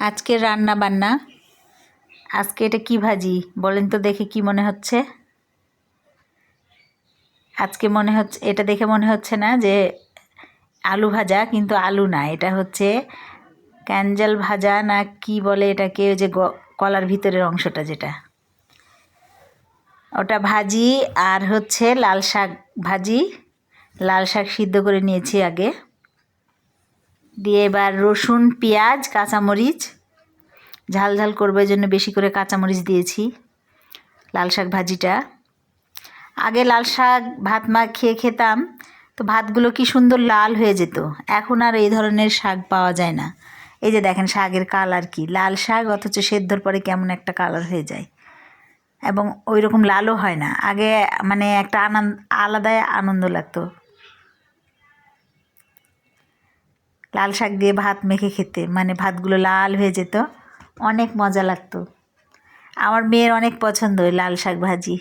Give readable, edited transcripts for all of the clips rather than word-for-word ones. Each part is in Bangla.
আজকের রান্না বান্না। আজকে এটা কি ভাজি বলেন তো, দেখে কি মনে হচ্ছে? আজকে মনে হচ্ছে, এটা দেখে মনে হচ্ছে না যে আলু ভাজা, কিন্তু আলু না, এটা হচ্ছে ক্যাঞ্জাল ভাজা না কি বলে এটাকে, ওই যে কলার ভিতরের অংশটা যেটা, ওটা ভাজি। আর হচ্ছে লাল শাক ভাজি। লাল শাক সিদ্ধ করে নিয়েছি আগে, দিয়ে এবার রসুন, পেঁয়াজ, কাঁচামরিচ, ঝাল ঝাল করবে জন্য বেশি করে কাঁচামরিচ দিয়েছি। লাল শাক ভাজিটা, আগে লাল শাক ভাত খেয়ে খেতাম, তো ভাতগুলো কি সুন্দর লাল হয়ে যেত। এখন আর এই ধরনের শাক পাওয়া যায় না। এই যে দেখেন শাকের কালার কি, লাল শাক অথচ সেদ্ধর পরে কেমন একটা কালার হয়ে যায়, এবং ওই রকম লালও হয় না। আগে মানে একটা আলাদাই আনন্দ লাগতো লাল শাক দিয়ে ভাত মেখে খেতে, মানে ভাতগুলো লাল হয়ে যেত, অনেক মজা লাগতো। আমার মেয়ের অনেক পছন্দ ওই লাল শাক ভাজি।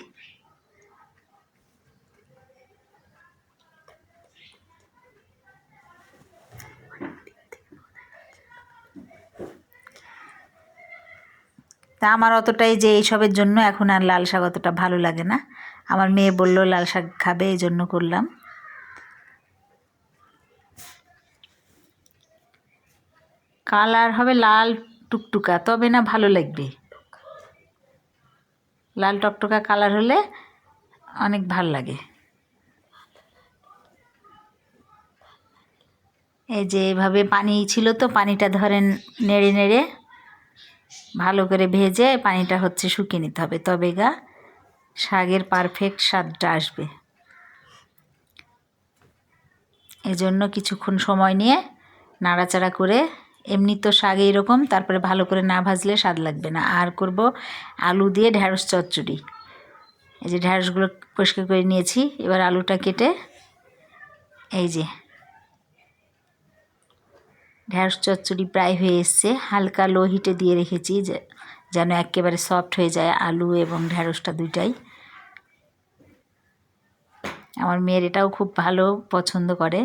তা আমার অতটাই যে এইসবের জন্য এখন আর লাল শাক অতটা ভালো লাগে না। আমার মেয়ে বলল লাল শাক খাবে, এই জন্য করলাম। কালার হবে লাল টুকটুকা, তবে না ভালো লাগবে। লাল টকটকা কালার হলে অনেক ভাল লাগে। এই যে এভাবে পানি ছিল, তো পানিটা ধরেন নেড়ে নেড়ে ভালো করে ভেজে পানিটা হচ্ছে শুকিয়ে নিতে হবে, তবে শাকের পারফেক্ট স্বাদটা আসবে। এজন্য কিছুক্ষণ সময় নিয়ে নাড়াচাড়া করে, এমনি তো শাক এইরকম, তারপরে ভালো করে না ভাজলে স্বাদ লাগবে না। আর করব আলু দিয়ে ঢ্যাঁড়স চচ্চড়ি। এই যে ঢ্যাঁড়সগুলো পরিষ্কার করে নিয়েছি, এবার আলুটা কেটে, এই যে ঢ্যাঁড়স চচ্চড়ি প্রায় হয়ে এসছে। হালকা লো হিটে দিয়ে রেখেছি যেন একেবারে সফট হয়ে যায় আলু এবং ঢ্যাঁড়সটা দুইটাই। আমার মেয়ের এটাও খুব ভালো পছন্দ করে।